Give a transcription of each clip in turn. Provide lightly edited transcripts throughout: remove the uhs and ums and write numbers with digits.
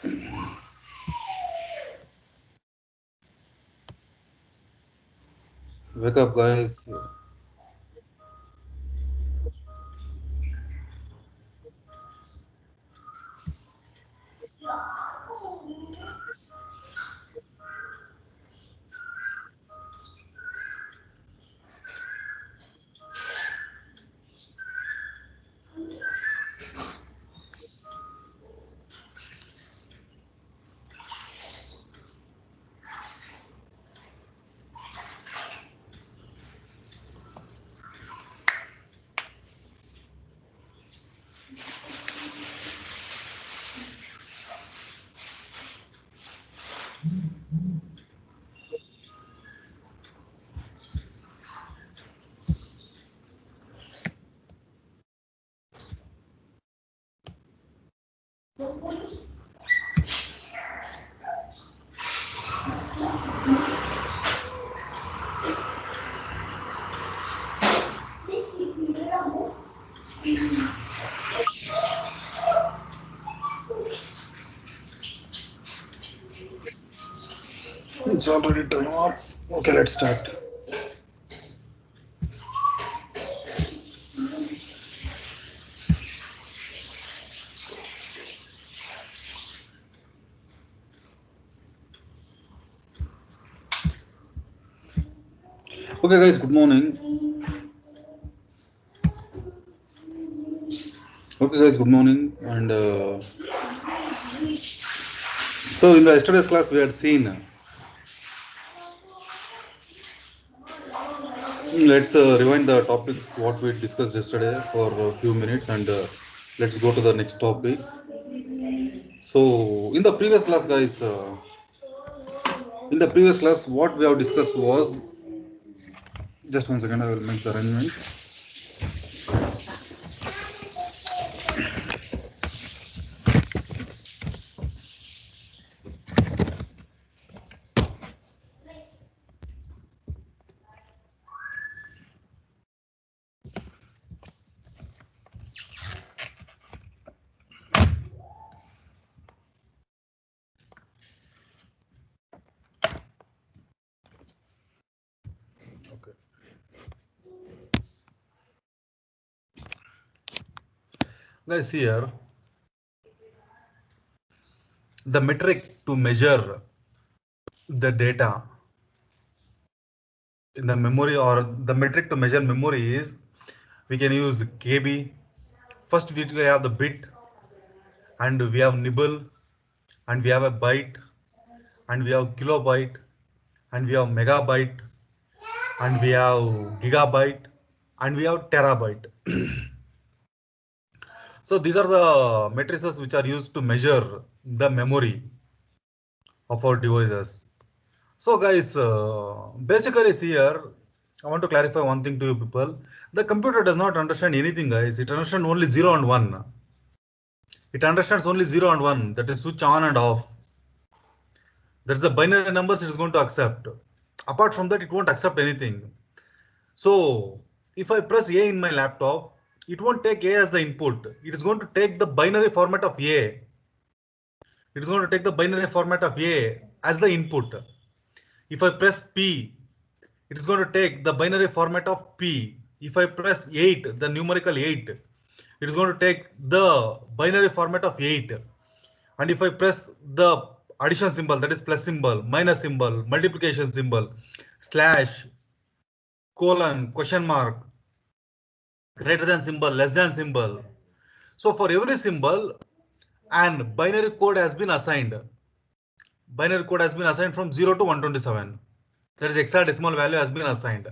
Wake up, guys. It's already time up. Okay, let's start. Okay, guys, good morning. Okay, guys, good morning. And so, in the yesterday's class, we had seen. Let's rewind the topics what we discussed yesterday for a few minutes, and let's go to the next topic. So, in the previous class, guys, what we have discussed was just one second. I will make the arrangement. Okay. Guys, here the metric to measure the data in the memory, or the metric to measure memory, is we can use KB. First we have the bit, and we have nibble, and we have a byte, and we have kilobyte, and we have megabyte, and we have gigabyte, and we have terabyte. So these are the matrices which are used to measure the memory of our devices. So guys, basically here, I want to clarify one thing to you people. The computer does not understand anything, guys. It understands only 0 and 1. It understands only 0 and 1, that is switch on and off. That's the binary numbers it is going to accept. Apart from that, it won't accept anything. So if I press A in my laptop, it won't take A as the input. It is going to take the binary format of A. It is going to take the binary format of A as the input. If I press P, it is going to take the binary format of P. If I press 8, the numerical 8, it is going to take the binary format of 8. And if I press the addition symbol, that is plus symbol, minus symbol, multiplication symbol, slash, colon, question mark, greater than symbol, less than symbol. So for every symbol, an binary code has been assigned. Binary code has been assigned from 0 to 127. That is hexadecimal value has been assigned.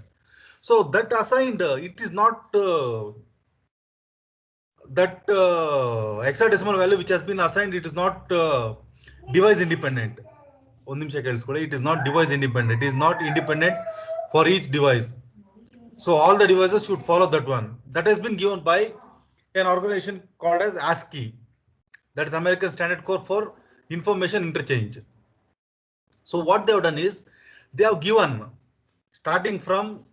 So that assigned, it is not that hexadecimal value which has been assigned, it is not device independent. It is not device independent. It is not independent for each device. So all the devices should follow that one. That has been given by an organization called as ASCII. That is American Standard Code for Information Interchange. So what they have done is they have given starting from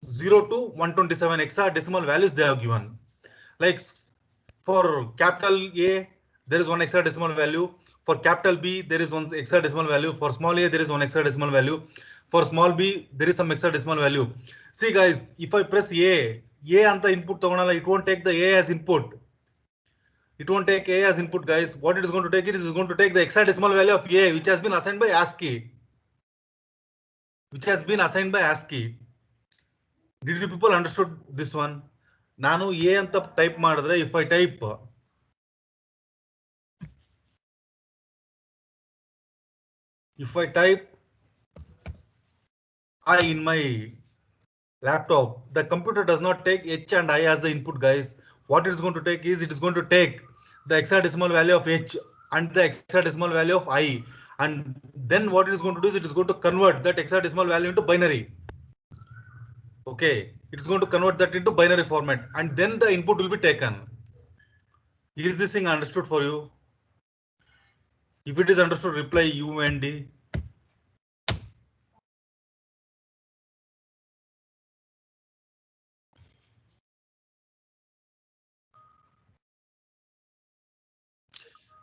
0 to 127 hexadecimal values they have given. Like for capital A, there is one hexadecimal value. For capital B, there is one hexadecimal value. For small a, there is one hexadecimal value. For small b, there is some hexadecimal value. See guys, if I press A anta input tagonala, it won't take the A as input. It won't take A as input, guys. What it is going to take, it is going to take the hexadecimal value of A, which has been assigned by ASCII. Which has been assigned by ASCII. Did you people understood this one? Nanu A anta type madre, if I type I in my laptop, the computer does not take H and I as the input, guys. What it is going to take is, it is going to take the hexadecimal value of H and the hexadecimal value of I. And then what it is going to do is, it is going to convert that hexadecimal value into binary. Okay, it is going to convert that into binary format, and then the input will be taken. Is this thing understood for you? If it is understood, reply U and D.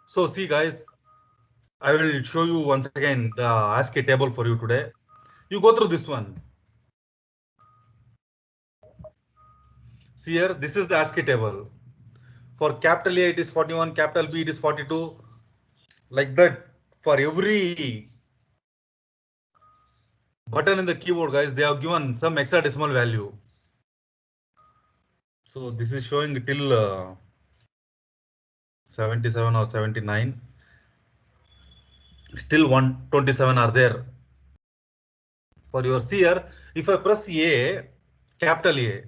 So see guys, I will show you once again the ASCII table for you today. You go through this one. See here, this is the ASCII table. For capital A, it is 41, capital B, it is 42. Like that, for every button in the keyboard, guys, they have given some hexadecimal value. So this is showing till 77 or 79. Still 127 are there. For your see here, if I press A, capital A,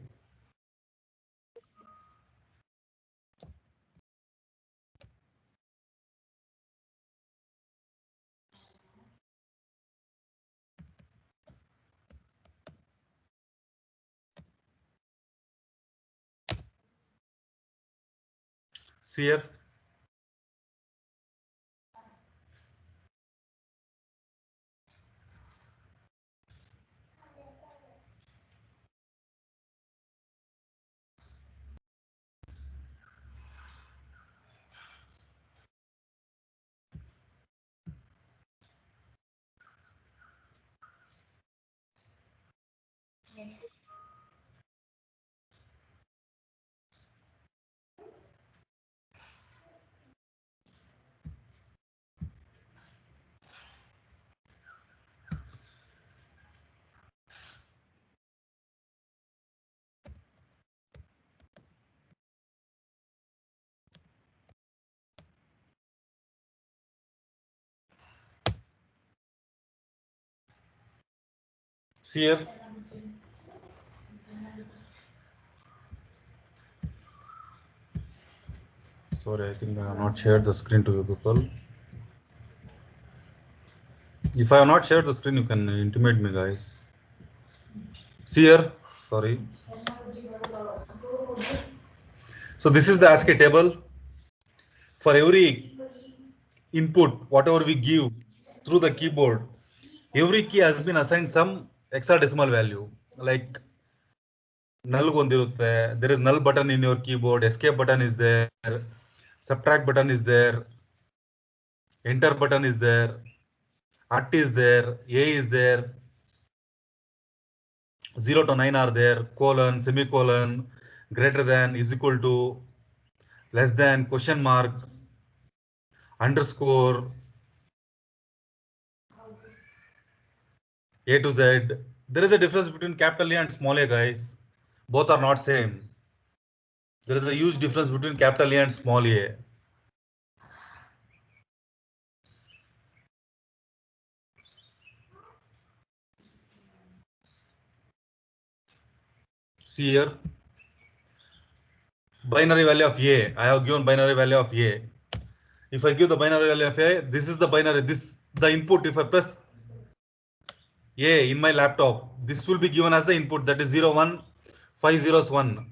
see here, see here. Sorry, I think I have not shared the screen to you people. If I have not shared the screen, you can intimate me, guys. See here, sorry. So this is the ASCII table. For every input, whatever we give through the keyboard, every key has been assigned some hexadecimal value. Like null gondirutte, there is null button in your keyboard, escape button is there, subtract button is there, enter button is there, at is there, A is there, 0 to 9 are there, colon, semicolon, greater than, is equal to, less than, question mark, underscore, A to Z. There is a difference between capital A and small a, guys. Both are not same. There is a huge difference between capital A and small a. See here, binary value of A. I have given binary value of A. If I give the binary value of A, this is the binary, this the input. If I press A in my laptop, this will be given as the input, that is 0, 1, 5 zeros 1.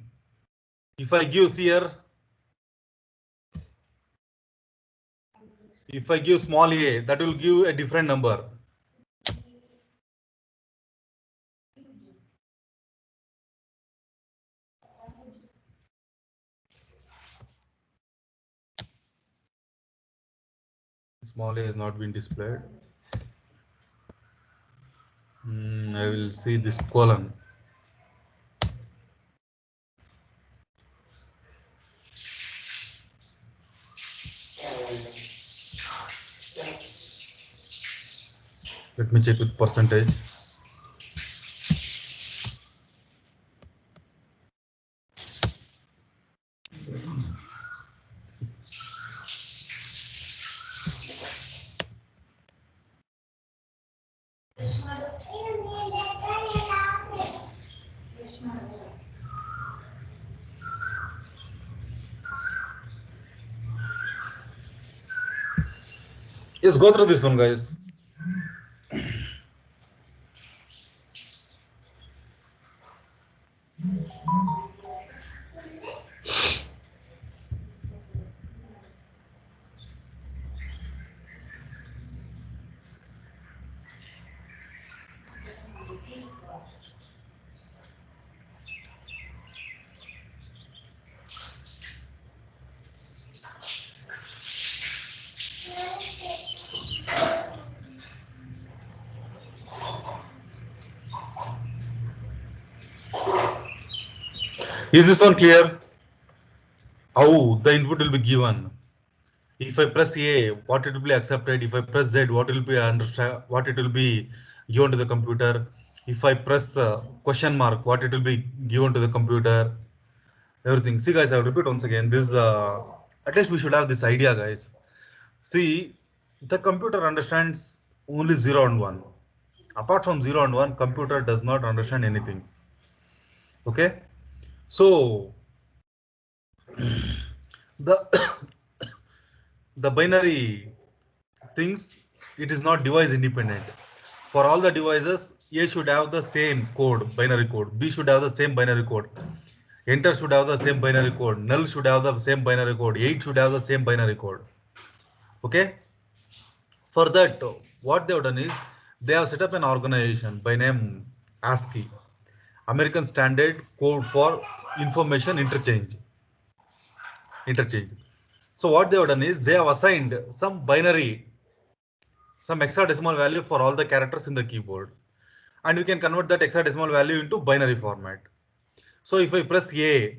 If I give, see here, if I give small a, that will give a different number. Small a has not been displayed. I will see this colon. Let me check with percentage. Yes, go through this one, guys. Is this one clear? How the input will be given? If I press A, what it will be accepted? If I press Z, what will be understand? What it will be given to the computer? If I press question mark, what it will be given to the computer? Everything. See, guys, I'll repeat once again. This at least we should have this idea, guys. See, the computer understands only 0 and 1. Apart from 0 and 1, computer does not understand anything. Okay, so the the binary things, it is not device independent. For all the devices, A should have the same code, binary code. B should have the same binary code. Enter should have the same binary code. Null should have the same binary code. 8 should have the same binary code. Okay. For that, what they have done is they have set up an organization by name ASCII, American Standard Code for Information Interchange. So what they have done is they have assigned some binary, some hexadecimal value for all the characters in the keyboard, and you can convert that hexadecimal value into binary format. So if I press A,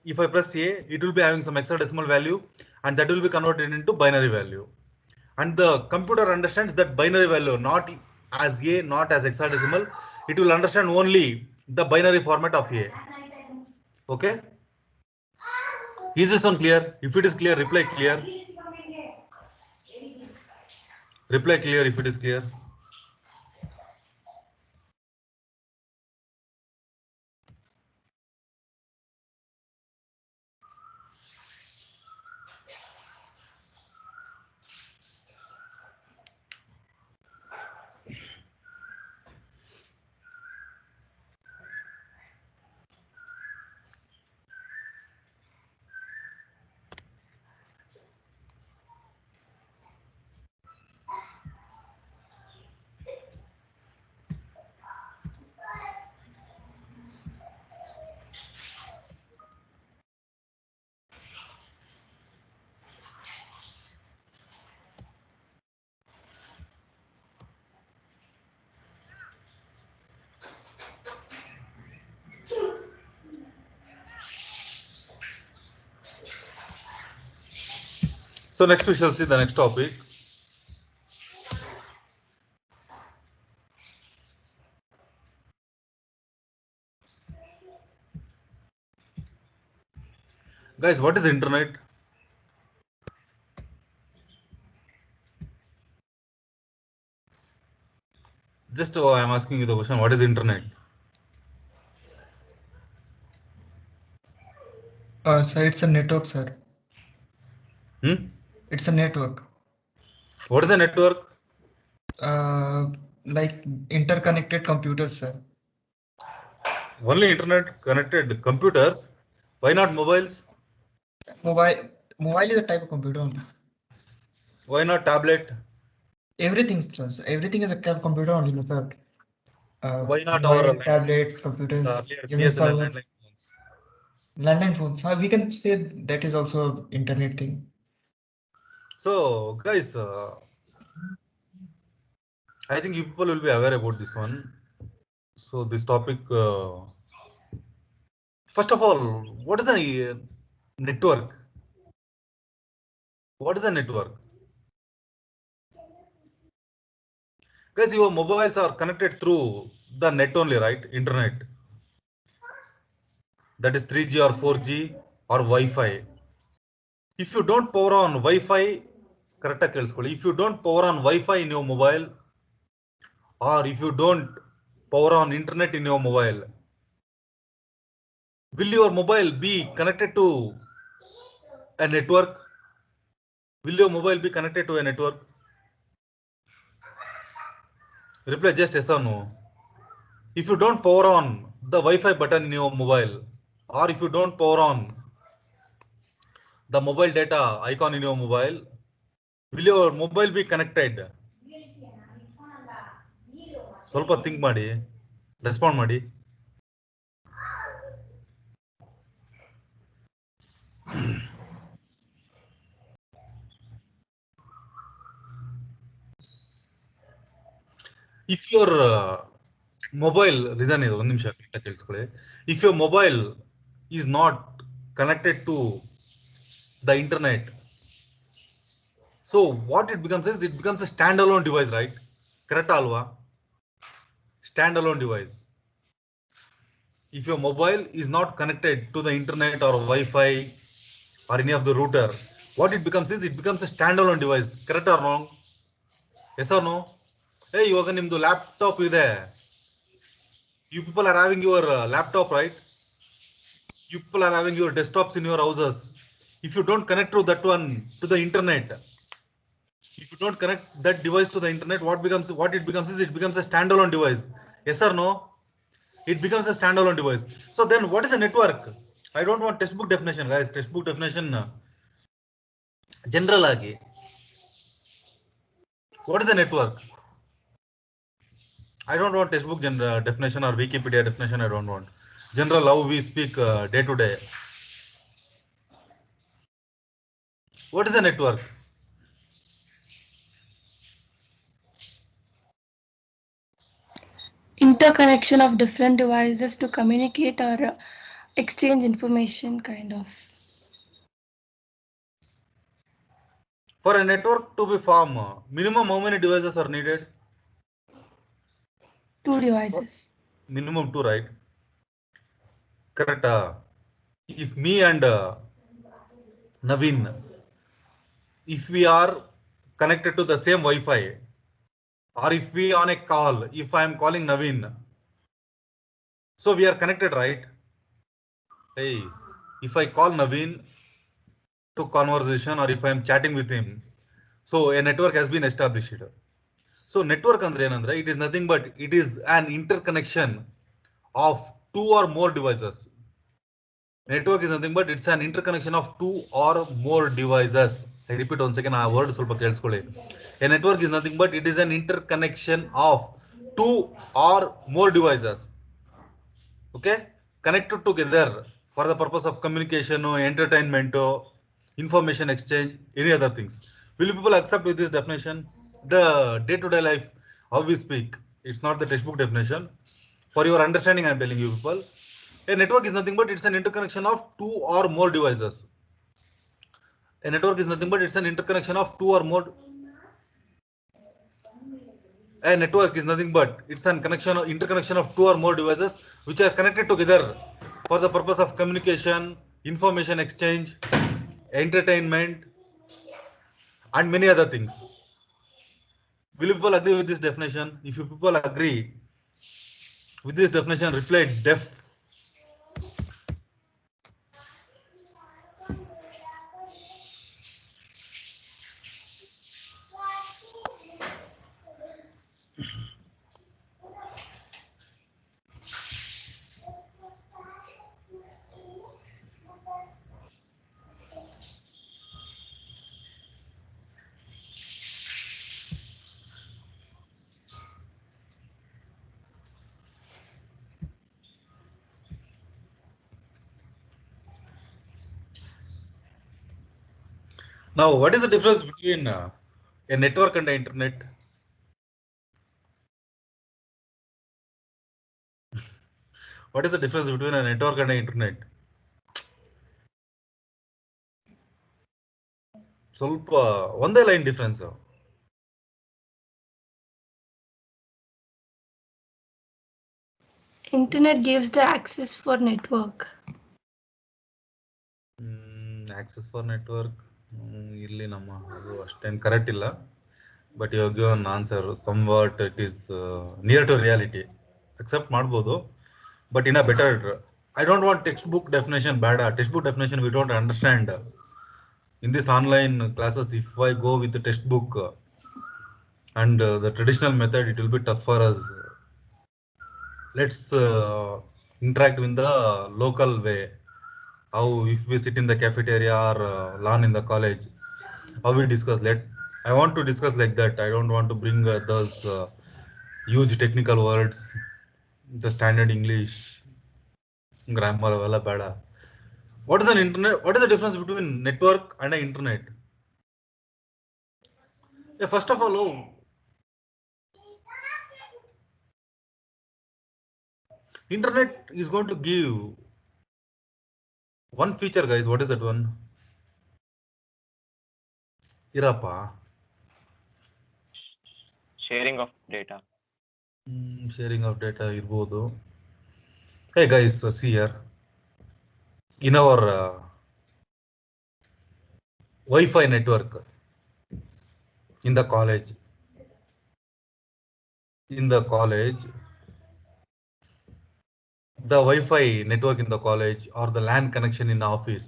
if I press A, it will be having some hexadecimal value, and that will be converted into binary value. And the computer understands that binary value not as A, not as hexadecimal. It will understand only the binary format of A. Okay. Is this one clear? If it is clear, reply clear. Reply clear if it is clear. So next we shall see the next topic. Guys, what is internet? Just I am asking you the question, what is internet? Sir, it's a network, sir. It's a network. What is a network? Like interconnected computers, sir. Only internet connected computers. Why not mobiles? Mobile is a type of computer only. Why not tablet? Everything, sir. Everything is a computer only, sir. Why not Mobile, our tablet, computers, even BSNL servers, landline phones? landline phones. We can say that is also internet thing. So, guys, I think you people will be aware about this one. So, this topic, first of all, what is a network? What is a network? Guys, your mobiles are connected through the net only, right? Internet. That is 3G or 4G or Wi-Fi. If you don't power on Wi-Fi, correct ಕೇಳಿಸ್ಕೊಳ್ಳಿ. If you don't power on Wi-Fi in your mobile, or if you don't power on internet in your mobile, will your mobile be connected to a network? Will your mobile be connected to a network? Reply just yes or no. If you don't power on the Wi-Fi button in your mobile, or if you don't power on the mobile data icon in your mobile, will your mobile be connected? ಸ್ವಲ್ಪ think ಮಾಡಿ, respond ಮಾಡಿ. If your mobile, reason is ಒಂದು ನಿಮಿಷ ಕರೆಕ್ಟಾಗಿ ಕೇಳಿಸ್ಕೊಳ್ಳಿ. If your mobile is not connected to the internet, so what it becomes is it becomes a standalone device, right? Correct alwa? Standalone device. If your mobile is not connected to the internet or Wi-Fi or any of the router, what it becomes is it becomes a standalone device. Correct or wrong? Yes or no? Hey, ಇವಾಗ ನಿಮ್ದು laptop ಇದೆ. You people are having your laptop, right? You people are having your desktops in your houses. If you don't connect to that one to the internet, if you don't connect that device to the internet, what it becomes is it becomes a standalone device. Yes or no? It becomes a standalone device. So then what is a network? I don't want textbook definition, guys. Textbook definition general agi. What is a network? I don't want textbook definition or Wikipedia definition. I don't want general how we speak day to day. What is a network? Interconnection of different devices to communicate or exchange information, kind of. For a network to be formed, minimum how many devices are needed? 2 devices. Minimum 2, right? Correct. If me and Naveen, if we are connected to the same Wi-Fi, or if we on a call, if I am calling Naveen, so we are connected, right? Hey, if I call Naveen to conversation, or if I am chatting with him, so a network has been established. So network andre ಏನಂದ್ರೆ it is nothing but it is an interconnection of 2 or more devices. Network is nothing but it's an interconnection of 2 or more devices. I repeat once again, ಆ word ಸ್ವಲ್ಪ ಕೇಳಿಸ್ಕೊಳ್ಳಿ. A network is nothing but it is an interconnection of 2 or more devices. Okay, connected together for the purpose of communication, entertainment, information exchange, any other things. Will people accept with this definition? The day-to-day life, how we speak, it's not the textbook definition. For your understanding, I'm telling you people, a network is nothing but it's an interconnection of 2 or more devices. A network is nothing but it's an interconnection of 2 or more. A network is nothing but it's an interconnection of 2 or more devices which are connected together for the purpose of communication, information exchange, entertainment, and many other things. Will people agree with this definition? If you people agree with this definition, reply def. Now, what is the difference between a network and the internet? What is the difference between a network and the internet? ಸ್ವಲ್ಪ ಒಂದೇ line difference. Internet gives the access for network. Access for network ಇಲ್ಲಿ ನಮ್ಮ ಅದು ಅಷ್ಟೇನು correct ಇಲ್ಲ, but you give an answer somewhat it is near to reality. Accept ಮಾಡ್ಬೋದು, but in a better. I don't want textbook definition bad. Textbook definition we don't understand. In this online classes, if I go with the textbook and the traditional method, it will be tough for us. Let's interact in the local way. How if we sit in the cafeteria or learn in the college, how we discuss. I want to discuss like that. I don't want to bring those huge technical words, the standard English, grammar, all bada. What is an internet? What is the difference between network and an internet? Yeah, first of all, internet is going to give one feature, guys. What is that one? Irapa. Sharing of data. Sharing of data irbodu. Hey guys, see here. In our Wi-Fi network in the college, the Wi-Fi network in the college or the LAN connection in the office.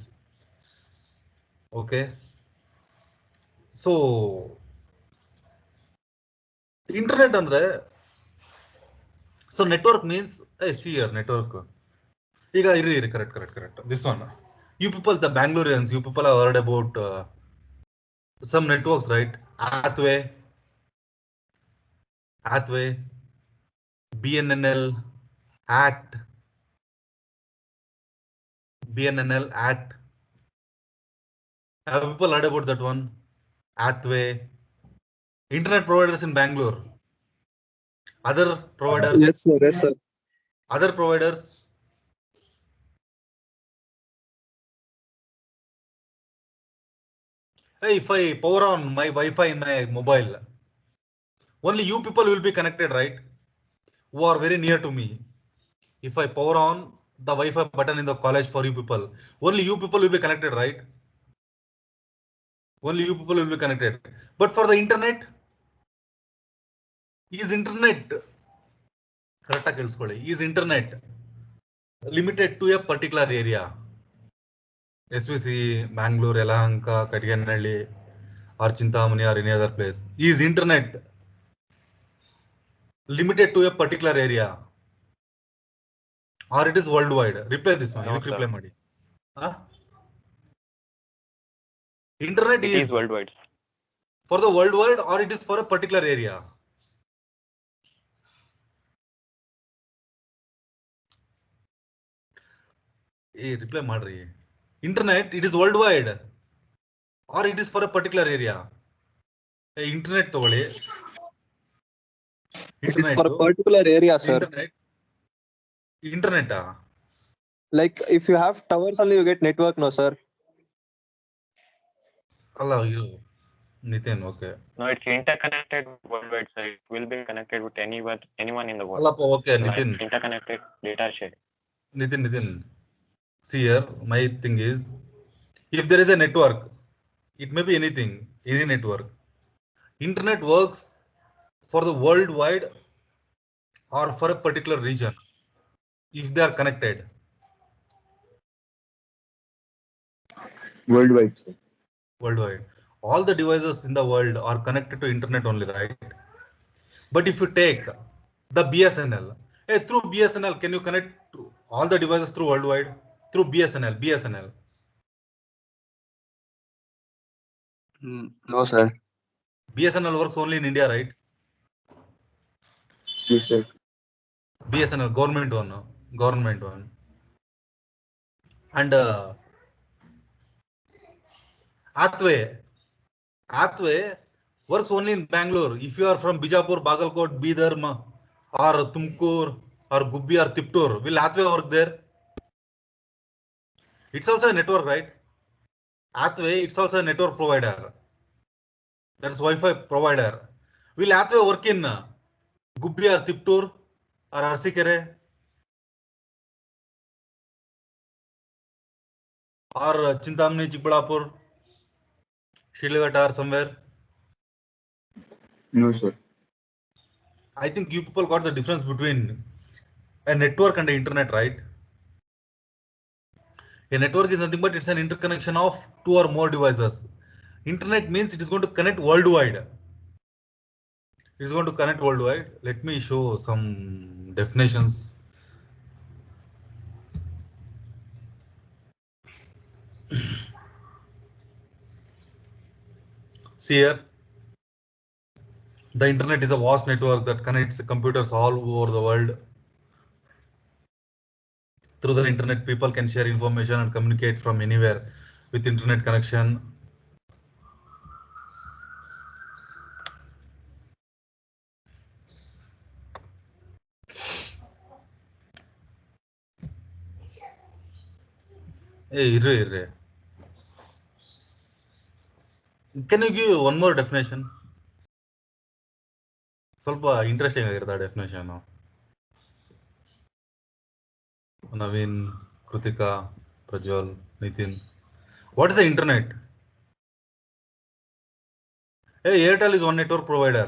Okay. So internet andre, so network means, hey, see here, network. Iga iri correct. This one. You people, the Bangaloreans, you people have heard about some networks, right? Hathway, BNNL, ACT. Have people heard about that one? Hathway. Internet providers in Bangalore. Other providers. Yes, sir. Other providers. Hey, if I power on my Wi-Fi in my mobile, only you people will be connected, right? Who are very near to me. If I power on the Wi-Fi button in the college for you people, only you people will be connected, right? Only you people will be connected. But for the internet, is internet limited to a particular area? SVC, Bangalore, Yelahanka, Katiganalli, or Chintamani, or any other place. Is internet limited to a particular area, or it is worldwide? Reply this one. No, reply madi. Internet It is worldwide. For the worldwide, or it is for a particular area? Reply madri. Internet, it is worldwide, or it is for a particular area? Internet togoli. It is for a particular area, sir. Internet. Like if you have towers only, you get network, no, sir. Hello, you. Nitin, okay. No, it's interconnected worldwide, so it will be connected with anyone in the world. Alappa, okay, Nitin. Like interconnected data share. Nitin. See here, my thing is, if there is a network, it may be anything, any network. Internet works for the worldwide or for a particular region, if they are connected. Worldwide, sir. Worldwide. All the devices in the world are connected to internet only, right? But if you take the BSNL, through BSNL, can you connect all the devices through worldwide? Through BSNL? No, sir. BSNL works only in India, right? Yes, sir. BSNL, government one. And Hathway, Hathway works only in Bangalore. If you are from Bijapur, Bagalkot, Bidar, or Tumkur, or Gubbi, or Tiptur, will Hathway work there? It's also a network, right? Hathway, it's also a network provider. That's Wi-Fi provider. Will Hathway work in Gubbi or Tiptur or Arsikere or Chintamani, Chikbalapur, Shilaghat or somewhere? No, sir. I think you people got the difference between a network and the internet, right? A network is nothing but it's an interconnection of two or more devices. Internet means it is going to connect worldwide. It is going to connect worldwide. Let me show some definitions. See here, the internet is a vast network that connects computers all over the world. Through the internet, people can share information and communicate from anywhere with internet connection. Hey, irre. Can you give one more definition? ಸ್ವಲ್ಪ interesting ಆಗಿರುತ್ತೆ ಆ definition. Naveen, Krutika, Prajwal, Nitin. What is the internet? Hey, Airtel is one network provider.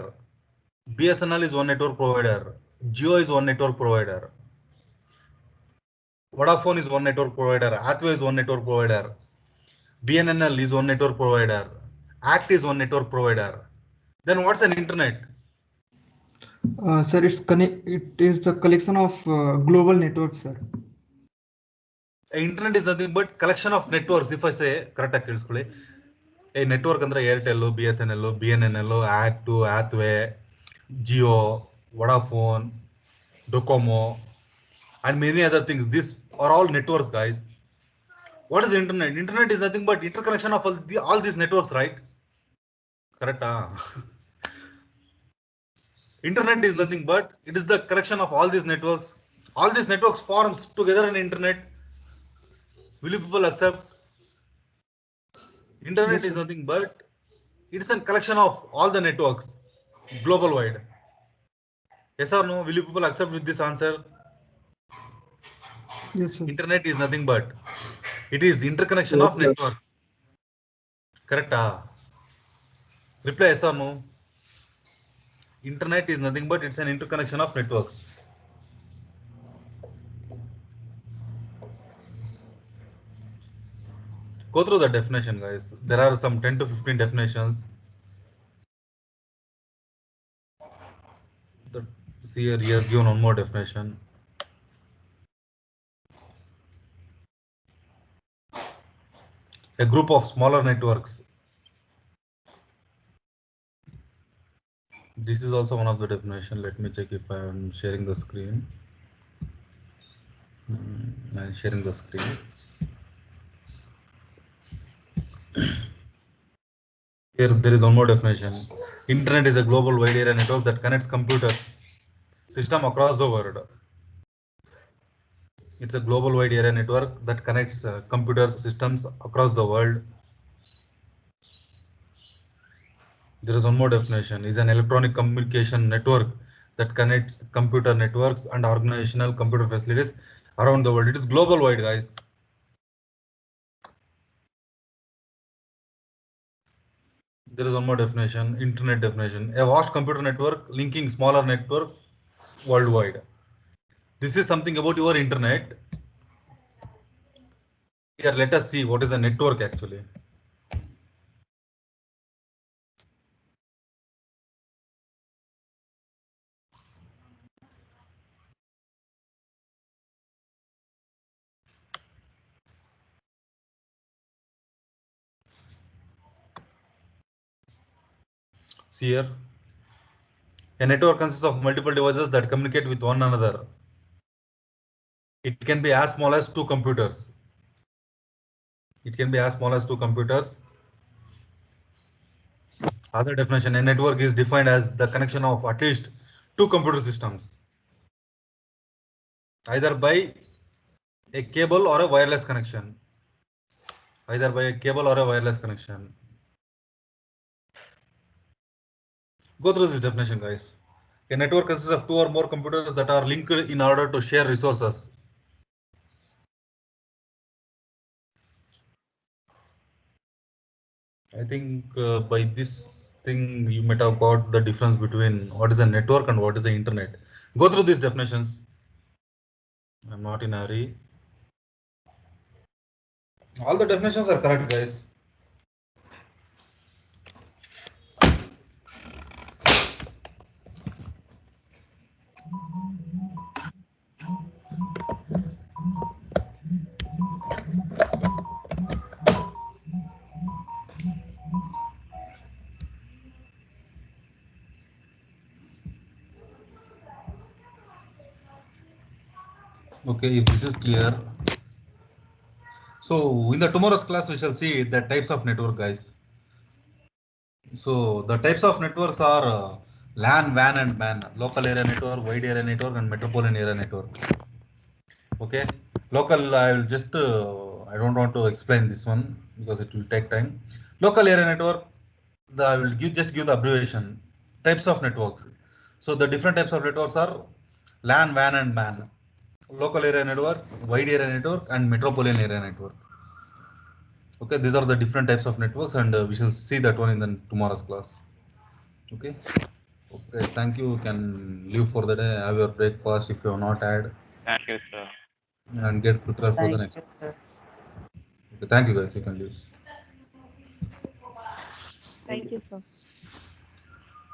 BSNL is one network provider. Jio is one network provider. Vodafone is one network provider. Hathway is one network provider. BNNL is one network provider. ACT is one network provider. Then what's an internet? Sir, it is the collection of global networks, sir. Internet is nothing but collection of networks. If I say correct ಆಗಿ ಕೇಳಿಸ್ಕೊಳ್ಳಿ, a network ಅಂದ್ರೆ Airtel, BSNL, BNNL, ACT, Hathway, Jio, Vodafone, Docomo, and many other things. These are all networks, guys. What is internet? Internet is nothing but interconnection of all these networks, right? Correct? Internet is nothing but it is the collection of all these networks. All these networks forms together an internet. Will you people accept? Internet Yes, is sir. nothing but it is a collection of all the networks global wide. Yes or no? Will you people accept with this answer? Yes, sir. Internet is nothing but it is interconnection Yes, of sir. networks. Correct? Reply yes or no? Internet is nothing but it's an interconnection of networks. Go through the definition, guys. There are some 10 to 15 definitions. See here, he has given one more definition. A group of smaller networks. This is also one of the definition. Let me check if I am sharing the screen. I am sharing the screen. Here there is one more definition. Internet is a global wide area network that connects computer system across the world. It's a global wide area network that connects computer systems across the world. There is one more definition. Is an electronic communication network that connects computer networks and organizational computer facilities around the world. It is global wide, guys. There is one more definition, internet definition. A vast computer network linking smaller networks worldwide. This is something about your internet. Here, let us see what is a network actually. See here. A network consists of multiple devices that communicate with one another. It can be as small as two computers. It can be as small as two computers. Other definition, a network is defined as the connection of at least two computer systems, either by a cable or a wireless connection. Either by a cable or a wireless connection. Go through this definition, guys. A network consists of two or more computers that are linked in order to share resources. I think by this thing you might have got the difference between what is a network and what is the internet. Go through these definitions. I'm not in a hurry. All the definitions are correct, guys. Okay, if this is clear. So in the tomorrow's class, we shall see the types of network, guys. So the types of networks are LAN, WAN, and MAN. Local area network, wide area network, and metropolitan area network. Okay. Local, I will just, I don't want to explain this one because it will take time. Local area network, I will just give the abbreviation. Types of networks. So the different types of networks are LAN, WAN, and MAN. Local area network, wide area network, and metropolitan area network. Okay, these are the different types of networks, and we shall see that one in the tomorrow's class. Okay. Okay, thank you. You can leave for the day. Have your breakfast if you have not had, Thank you, sir. and get prepared for the Thank next. you, sir. Okay, thank you, guys. You can leave. Thank you, sir.